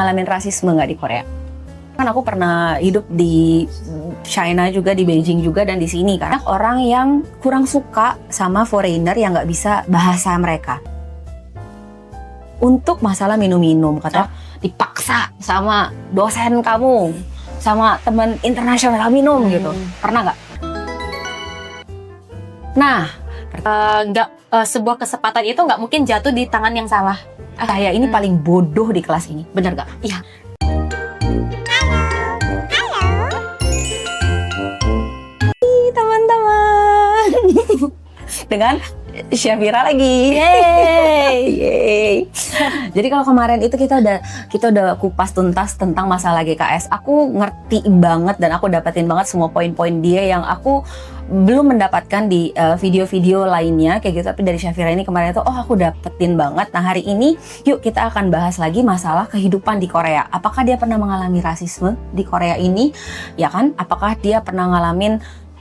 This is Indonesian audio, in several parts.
Ngalamin rasisme nggak di Korea? Kan aku pernah hidup di China juga, di Beijing juga, dan di sini kan orang yang kurang suka sama foreigner yang nggak bisa bahasa mereka. Untuk masalah minum-minum, kata dipaksa sama dosen kamu, sama teman internasional minum gitu. Pernah nggak? Nah, sebuah kesempatan itu nggak mungkin jatuh di tangan yang salah. Saya ini paling bodoh di kelas ini, bener gak? Iya. Teman-teman, dengan Syafira lagi. Yeay. Jadi kalau kemarin itu kita udah kupas tuntas tentang masalah GKS. Aku ngerti banget dan aku dapetin banget semua poin-poin dia yang aku belum mendapatkan di video-video lainnya kayak gitu. Tapi dari Syafira ini kemarin itu aku dapetin banget. Nah, hari ini yuk kita akan bahas lagi masalah kehidupan di Korea. Apakah dia pernah mengalami rasisme di Korea ini? Ya kan? Apakah dia pernah ngalamin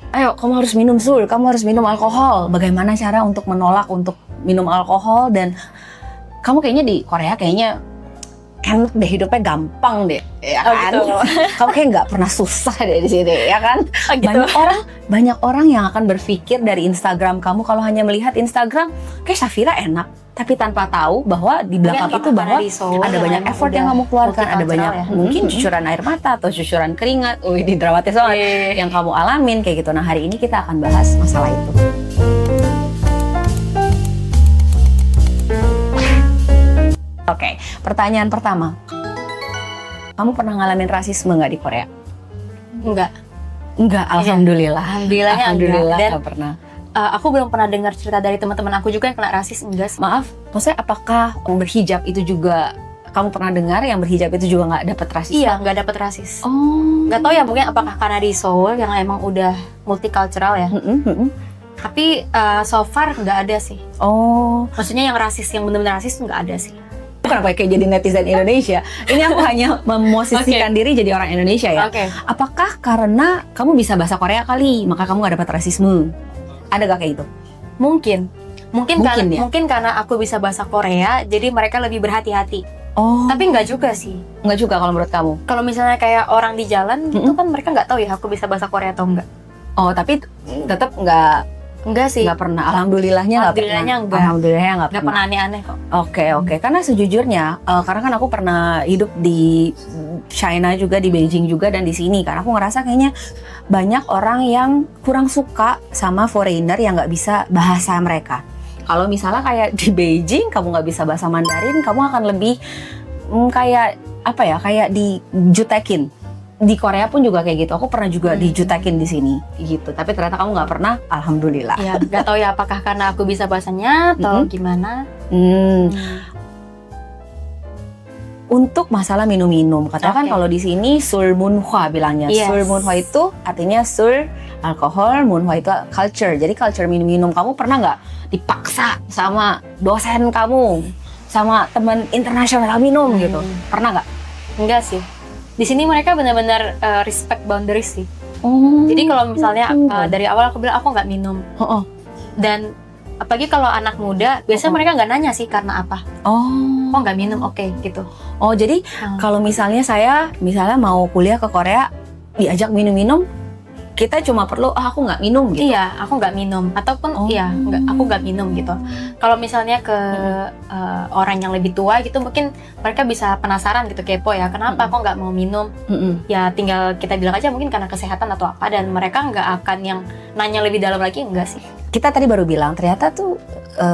ayo kamu harus minum sul, kamu harus minum alkohol. Bagaimana cara untuk menolak untuk minum alkohol, dan kamu kayaknya di Korea kayaknya enak deh, hidupnya gampang deh, ya kan? Gitu. Kamu kayak nggak pernah susah deh di sini, ya kan? Gitu. Banyak orang yang akan berpikir dari Instagram kamu, kalau hanya melihat Instagram kayak Syafira enak, tapi tanpa tahu bahwa di belakang itu bahwa ada banyak effort yang kamu keluarkan, ada banyak mungkin cucuran air mata atau cucuran keringat, di dramatis banget yang kamu alamin kayak gitu. Nah, hari ini kita akan bahas masalah itu. Oke, pertanyaan pertama. Kamu pernah ngalamin rasisme nggak di Korea? Enggak, alhamdulillah. Alhamdulillah enggak. Nggak pernah. Aku belum pernah dengar cerita dari teman-teman aku juga yang kena rasis, enggak sih. Maaf, maksudnya apakah berhijab itu juga kamu pernah dengar yang berhijab itu juga nggak dapat rasis? Iya, nggak dapat rasis. Oh. Nggak tahu ya, mungkin apakah karena di Seoul yang emang udah multicultural ya. Tapi so far nggak ada sih. Oh. Maksudnya yang rasis, yang benar-benar rasis nggak ada sih. Kenapa kayak jadi netizen Indonesia? Ini aku hanya memosisikan diri jadi orang Indonesia ya. Apakah karena kamu bisa bahasa Korea kali, maka kamu nggak dapat rasisme? Ada gak kayak itu? Mungkin ya? Mungkin karena aku bisa bahasa Korea, jadi mereka lebih berhati-hati. Oh. Tapi nggak juga sih. Nggak juga kalau menurut kamu? Kalau misalnya kayak orang di jalan gitu kan mereka nggak tahu ya aku bisa bahasa Korea atau enggak. Oh, tapi tetap Enggak sih. Nggak pernah. Alhamdulillahnya nggak pernah. Alhamdulillahnya nggak pernah aneh-aneh kok. Oke. Karena sejujurnya, karena kan aku pernah hidup di China juga, di Beijing juga, dan di sini kan aku ngerasa kayaknya banyak orang yang kurang suka sama foreigner yang nggak bisa bahasa mereka. Kalau misalnya kayak di Beijing kamu nggak bisa bahasa Mandarin, kamu akan lebih kayak apa ya? Kayak dijutekin. Di Korea pun juga kayak gitu. Aku pernah juga dijutekin di sini gitu. Tapi ternyata kamu nggak pernah. Alhamdulillah. Ya, nggak tahu ya apakah karena aku bisa bahasanya atau gimana. Untuk masalah minum-minum, katakan kalau di sini sul munhwa bilangnya. Yes. Sul munhwa itu artinya sul alkohol, munhwa itu culture. Jadi culture minum-minum, kamu pernah nggak dipaksa sama dosen kamu, sama teman internasional minum gitu? Pernah nggak? Enggak sih. Di sini mereka benar-benar respect boundaries sih. Oh. Jadi kalau misalnya dari awal aku bilang aku nggak minum. Dan apalagi kalau anak muda, biasanya mereka nggak nanya sih karena apa. Oh nggak minum, oke, gitu. Oh, jadi kalau misalnya saya mau kuliah ke Korea, diajak minum-minum, kita cuma perlu aku nggak minum gitu. Iya, aku nggak minum, ataupun aku nggak minum gitu. Kalau misalnya ke orang yang lebih tua gitu, mungkin mereka bisa penasaran gitu, kepo ya, kenapa aku nggak mau minum? Ya tinggal kita bilang aja mungkin karena kesehatan atau apa, dan mereka nggak akan yang nanya lebih dalam lagi, enggak sih. Kita tadi baru bilang ternyata tuh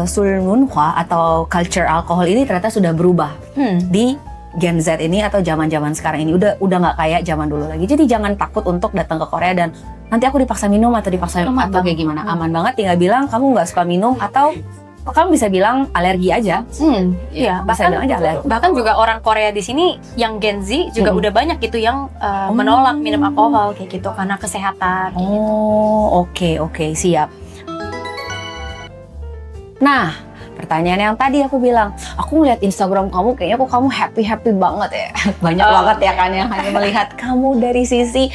sul munhwa atau culture alkohol ini ternyata sudah berubah di Gen Z ini atau zaman-zaman sekarang ini, udah nggak kayak zaman dulu lagi. Jadi jangan takut untuk datang ke Korea dan nanti aku dipaksa minum atau dipaksa atau kayak gimana. Aman banget, tinggal bilang kamu nggak suka minum atau kamu bisa bilang alergi aja. Iya, bahkan juga orang Korea di sini yang Gen Z juga udah banyak gitu yang menolak minum alkohol kayak gitu karena kesehatan. Oke, siap. Nah, pertanyaan yang tadi aku bilang, aku ngeliat Instagram kamu, kayaknya kamu happy banget ya. Banyak banget ya kan yang hanya melihat kamu dari sisi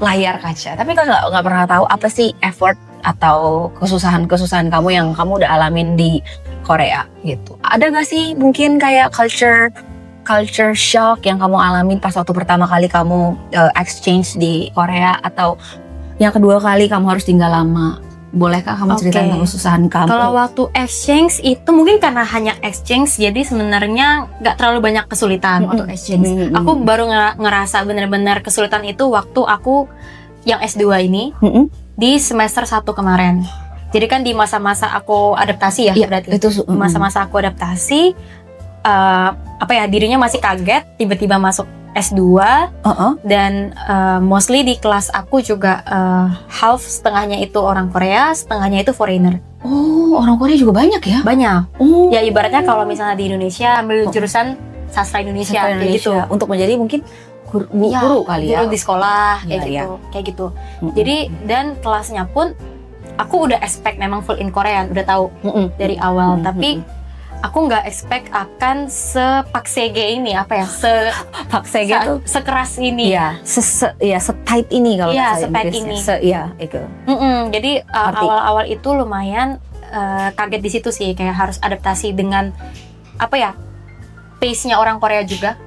layar kaca. Tapi kan nggak pernah tahu apa sih effort atau kesusahan kamu yang kamu udah alamin di Korea gitu. Ada nggak sih mungkin kayak culture culture shock yang kamu alamin pas waktu pertama kali kamu exchange di Korea, atau yang kedua kali kamu harus tinggal lama? Bolehkah kamu cerita tentang kesusahan kamu? Kalau waktu exchange itu mungkin karena hanya exchange, jadi sebenarnya nggak terlalu banyak kesulitan waktu exchange. Aku baru ngerasa benar-benar kesulitan itu waktu aku yang S2 ini di semester 1 kemarin. Jadi kan di masa-masa aku adaptasi ya, berarti itu masa-masa aku adaptasi, dirinya masih kaget tiba-tiba masuk S2 dan mostly di kelas aku juga half setengahnya itu orang Korea, setengahnya itu foreigner. Oh, orang Korea juga banyak ya? Banyak. Ya ibaratnya kalau misalnya di Indonesia ambil jurusan sastra Indonesia, kayak gitu. Untuk menjadi mungkin guru kali ya. Guru di sekolah kayak gitu. Jadi dan kelasnya pun aku udah expect memang full in Korean, udah tahu dari awal, tapi aku nggak expect akan sepaksege ini, paksege tuh sekeras ini. Setight ini kalau bahasa setight Inggrisnya. ini. Itu. Jadi awal-awal itu lumayan kaget di situ sih, kayak harus adaptasi dengan pace-nya orang Korea juga.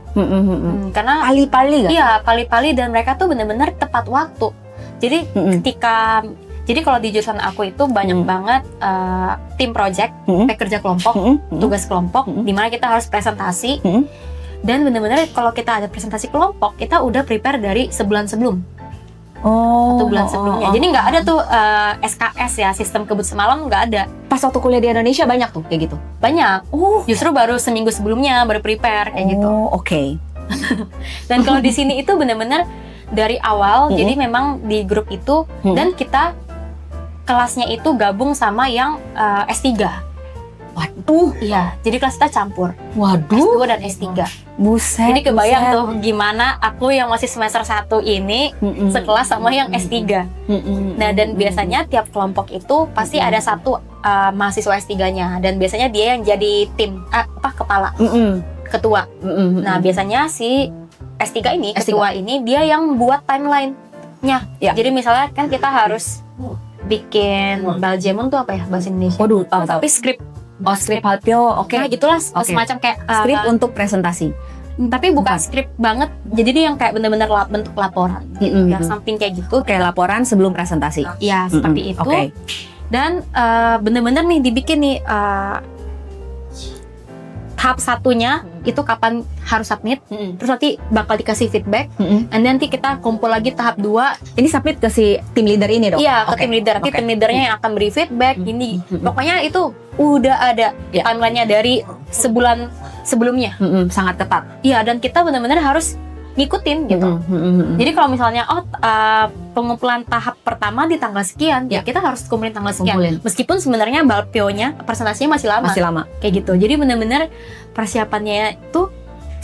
Karena pali-pali kan? Iya, pali-pali, dan mereka tuh bener-bener tepat waktu. Jadi Jadi kalau di jurusan aku itu banyak banget tim project, kerja kelompok, tugas kelompok, di mana kita harus presentasi. Dan benar-benar kalau kita ada presentasi kelompok, kita udah prepare dari sebulan sebelum. Satu bulan sebelumnya. Jadi nggak ada tuh SKS ya, sistem kebut semalam nggak ada. Pas waktu kuliah di Indonesia banyak tuh kayak gitu? Banyak. Justru baru seminggu sebelumnya baru prepare kayak gitu. Oke. Dan kalau di sini itu benar-benar dari awal, jadi memang di grup itu, dan kita kelasnya itu gabung sama yang S3. Waduh. Iya, jadi kelas kita campur. Waduh. S2 dan S3. Buset. Jadi kebayang tuh gimana aku yang masih semester 1 ini sekelas sama yang S3. Nah, dan biasanya tiap kelompok itu pasti ada satu mahasiswa S3-nya, dan biasanya dia yang jadi tim kepala, ketua. Nah, biasanya si S3 ini, ketua ini dia yang buat timeline-nya. Jadi misalnya kan kita harus bikin Baljemon tuh bahasa Indonesia? Waduh, tapi skrip. Skrip Halpyo, Nah gitulah, semacam kayak skrip untuk presentasi. Tapi bukan skrip banget, jadi dia yang kayak bener-bener bentuk laporan, ya something kayak gitu. Kayak laporan sebelum presentasi. Iya, seperti itu. Dan bener-bener nih dibikin nih tahap satunya itu kapan harus submit, terus nanti bakal dikasih feedback, and nanti kita kumpul lagi tahap 2. Ini submit ke si tim leader ini dong? Iya, ke tim leader. Nanti tim leadernya yang akan beri feedback, ini. Pokoknya itu udah ada timeline-nya dari sebulan sebelumnya. Sangat ketat. Iya, dan kita benar-benar harus ngikutin gitu. Jadi kalau misalnya pengumpulan tahap pertama di tanggal sekian, ya kita harus kumpulin tanggal sekian. Meskipun sebenarnya balpionya presentasinya masih lama. Kayak gitu. Jadi benar-benar persiapannya itu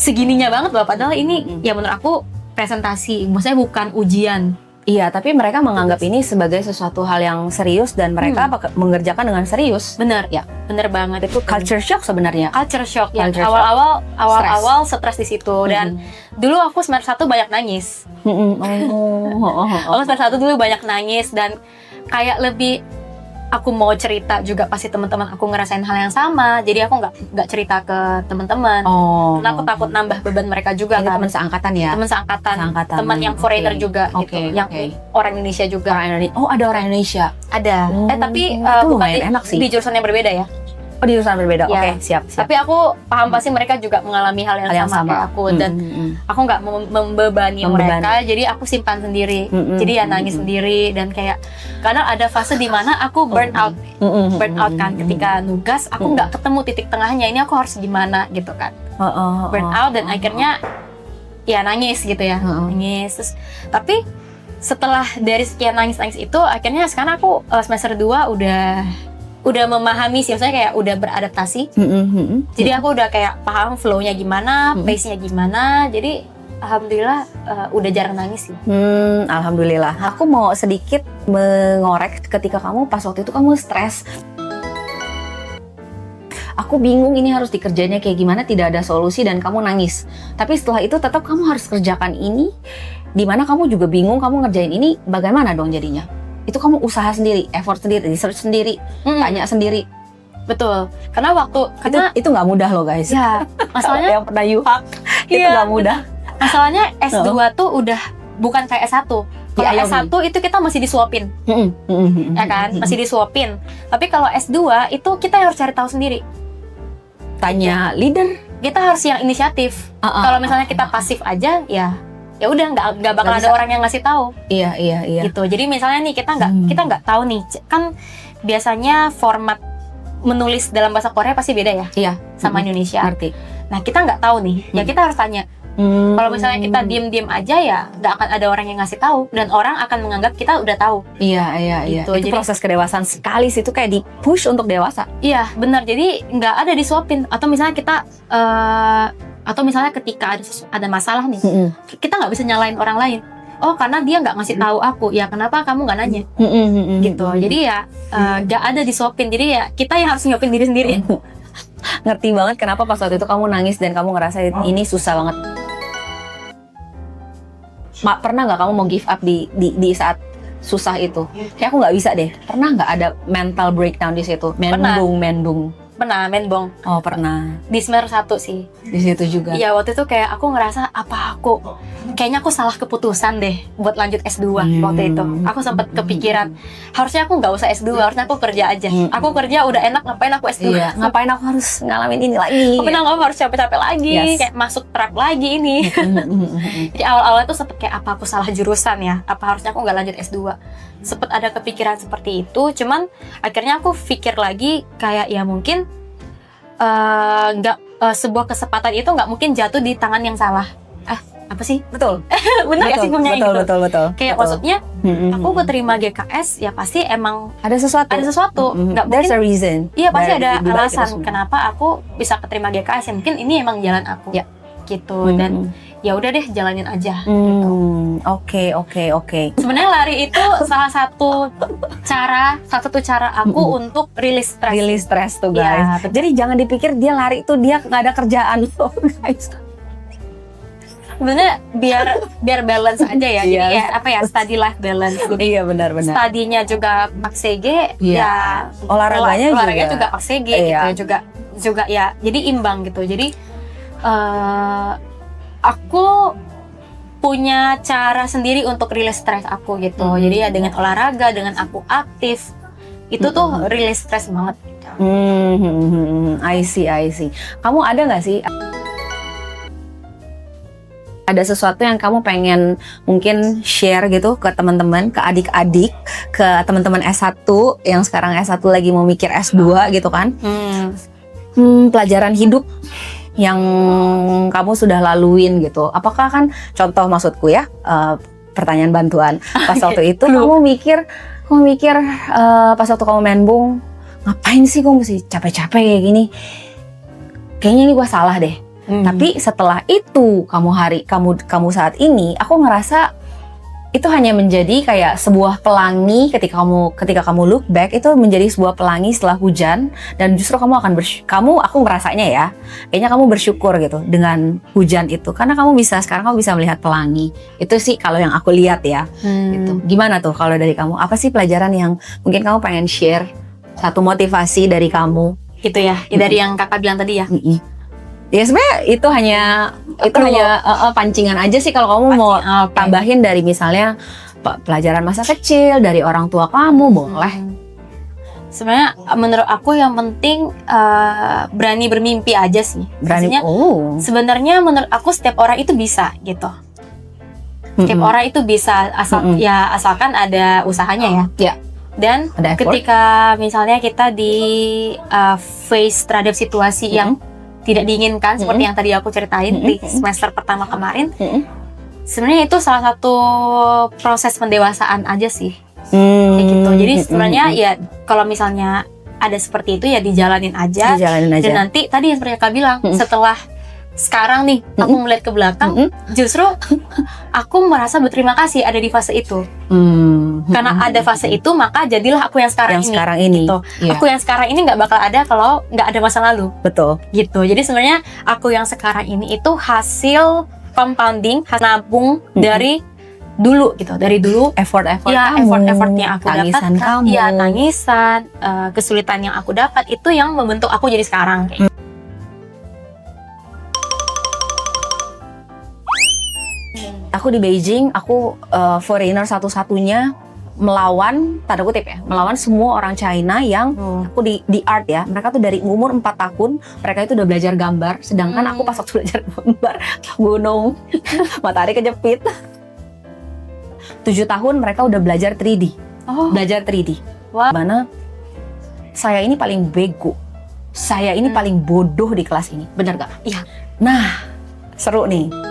segininya banget loh. Padahal ini ya menurut aku presentasi, maksudnya bukan ujian. Iya, tapi mereka menganggap ini sebagai sesuatu hal yang serius dan mereka mengerjakan dengan serius. Bener, ya, bener banget. Itu culture shock sebenarnya. Culture shock ya. Awal-awal stres di situ, dan dulu aku semester 1 banyak nangis. Aku semester 1 dulu banyak nangis, dan kayak lebih aku mau cerita juga pasti teman-teman aku ngerasain hal yang sama, jadi aku nggak cerita ke teman-teman. Karena aku takut nambah beban mereka juga. Ini kan. Teman seangkatan ya? Teman seangkatan. Teman yang foreigner juga gitu. Yang orang Indonesia juga. Ada orang Indonesia? Ada. Tapi bukan enak sih. Di jurusan yang berbeda ya. Di jurusan berbeda. Ya. Oke, siap. Tapi aku paham pasti mereka juga mengalami hal yang sama kayak aku, dan aku nggak membebani mereka, jadi aku simpan sendiri. Jadi ya nangis sendiri, dan kayak kadang ada fase di mana aku burn out kan ketika nugas, aku nggak ketemu titik tengahnya. Ini aku harus gimana gitu kan? Burn out, dan akhirnya ya nangis gitu ya, nangis. Terus, tapi setelah dari sekian nangis itu, akhirnya sekarang aku semester 2 udah memahami sih, maksudnya kayak udah beradaptasi. Jadi aku udah kayak paham flow-nya gimana, pace-nya gimana. Jadi alhamdulillah udah jarang nangis sih. Alhamdulillah. Aku mau sedikit mengorek ketika kamu pas waktu itu kamu stres. Aku bingung ini harus dikerjanya kayak gimana, tidak ada solusi, dan kamu nangis. Tapi setelah itu tetap kamu harus kerjakan ini, dimana kamu juga bingung kamu ngerjain ini bagaimana dong jadinya. Itu kamu usaha sendiri, effort sendiri, research sendiri, tanya sendiri. Betul. Karena karena Itu nggak mudah loh guys. ya masalahnya yang pernah yuhak itu Iya, nggak mudah. masalahnya S2 tuh udah bukan kayak S1. Kalau Iya, S1 itu kita masih disuapin, ya kan? Masih disuapin. Tapi kalau S2 itu kita harus cari tahu sendiri. Tanya leader. Kita harus yang inisiatif. Kalau misalnya kita pasif aja, ya udah nggak bakal Nggak ada bisa. orang yang ngasih tahu. Iya. Gitu. Jadi misalnya nih kita nggak tahu nih, kan biasanya format menulis dalam bahasa Korea pasti beda ya Iya. sama Indonesia. Ngerti. Nah kita nggak tahu nih, ya kita harus tanya. Kalau misalnya kita diem-diem aja ya nggak akan ada orang yang ngasih tahu dan orang akan menganggap kita udah tahu. Iya. Gitu. Itu Jadi- proses kedewasaan sekali sih, itu kayak di push untuk dewasa. Iya benar. Jadi nggak ada disuapin atau misalnya kita atau misalnya ketika ada masalah nih, kita nggak bisa nyalain orang lain. Oh karena dia nggak ngasih tahu aku, ya kenapa kamu nggak nanya? Gitu. Jadi ya nggak ada disuapin. Jadi ya kita yang harus nyuapin diri sendiri. Ngerti banget kenapa pas waktu itu kamu nangis dan kamu ngerasa ini susah banget. Pernah nggak kamu mau give up di saat susah itu? Kayak aku nggak bisa deh. Pernah nggak ada mental breakdown di situ? Mendung. Pernah menbong Oh pernah. di semester 1 sih. Di situ juga. Iya waktu itu kayak aku ngerasa kayaknya aku salah keputusan deh buat lanjut S2 waktu itu. Aku sempat kepikiran harusnya aku nggak usah S2, harusnya aku kerja aja. Aku kerja udah enak, ngapain aku S2? Iya. Ngapain aku harus ngalamin ini lagi? Ngapain aku harus capek-capek lagi? Yes. Kayak masuk trap lagi ini. Jadi awal-awal tuh sempet kayak apa aku salah jurusan ya? Apa harusnya aku nggak lanjut S2? Sempet ada kepikiran seperti itu. Cuman akhirnya aku pikir lagi kayak ya mungkin sebuah kesempatan itu nggak mungkin jatuh di tangan yang salah. Apa sih? Betul. Bener gak sih ngomongnya gitu? Betul. Kayak maksudnya aku keterima GKS ya pasti emang ada sesuatu. Nggak There's mungkin. a reason. Iya pasti Dari ada dibalik itu alasan semua. kenapa aku bisa keterima GKS ya mungkin ini emang jalan aku. Ya. Gitu dan ya udah deh jalanin aja. Oke. Sebenarnya lari itu salah satu cara aku untuk rilis stres. Rilis stres tuh Iya, guys. betul. Jadi jangan dipikir dia lari itu dia nggak ada kerjaan tuh guys. Sebenarnya biar balance aja ya. Jadi Iya. ya apa ya study life balance. Iya benar. Studinya juga pakai CG, Iya. ya Olahraganya juga pakai CG Iya. gitu juga ya. Jadi imbang gitu. Jadi aku punya cara sendiri untuk rilis stres aku gitu. Jadi ya dengan olahraga, dengan aku aktif, itu tuh rilis stres banget. I see. Kamu ada nggak sih? Ada sesuatu yang kamu pengen mungkin share gitu ke teman-teman, ke adik-adik, ke teman-teman S1 yang sekarang S1 lagi mau mikir S2 gitu kan? Pelajaran hidup yang kamu sudah laluin gitu. Apakah kan contoh maksudku ya, pertanyaan bantuan. Pas waktu itu kamu mikir pas waktu kamu menbung, ngapain sih kamu mesti capek-capek kayak gini? Kayaknya ini gua salah deh. Tapi setelah itu kamu saat ini, aku ngerasa itu hanya menjadi kayak sebuah pelangi ketika kamu look back, itu menjadi sebuah pelangi setelah hujan, dan justru kamu akan aku ngerasanya ya, kayaknya kamu bersyukur gitu dengan hujan itu karena sekarang kamu bisa melihat pelangi. Itu sih kalau yang aku lihat ya. Gitu. Gimana tuh kalau dari kamu? Apa sih pelajaran yang mungkin kamu pengen share, satu motivasi dari kamu? Gitu ya. Dari yang kakak bilang tadi ya. Ya sebenarnya itu hanya pancingan aja sih kalau kamu mau tambahin dari misalnya pelajaran masa kecil dari orang tua kamu boleh. Sebenarnya menurut aku yang penting berani bermimpi aja sih. Maksudnya, sebenarnya menurut aku setiap orang itu bisa gitu. Setiap orang itu bisa asalkan ada usahanya ya. Dan ketika misalnya kita di face terhadap situasi yang tidak diinginkan seperti yang tadi aku ceritain di semester pertama kemarin, sebenarnya itu salah satu proses pendewasaan aja sih. Kayak gitu. Jadi sebenarnya ya kalau misalnya ada seperti itu ya dijalanin aja. Dan nanti tadi yang seperti Kak bilang, setelah sekarang nih aku melihat ke belakang, justru aku merasa berterima kasih ada di fase itu. Karena ada fase itu, maka jadilah aku yang sekarang ini. Gitu. Aku yang sekarang ini nggak bakal ada kalau nggak ada masa lalu. Betul. Gitu. Jadi sebenarnya aku yang sekarang ini itu hasil compounding, hasil nabung dari dulu gitu, dari dulu. Effort-effort Ya, kamu, effort-effortnya aku tangisan dapatkan, kamu. ya tangisan, kesulitan yang aku dapat itu yang membentuk aku jadi sekarang. Kayak Aku di Beijing, aku foreigner satu-satunya melawan, tanda kutip ya, melawan semua orang China yang aku di art ya. Mereka tuh dari umur 4 tahun, mereka itu udah belajar gambar. Sedangkan aku pas waktu belajar gambar, gunung, matahari kejepit. 7 tahun mereka udah belajar 3D. Belajar 3D. Wah. Mana saya ini paling bego. Saya ini paling bodoh di kelas ini. Bener gak? Iya. Nah, seru nih.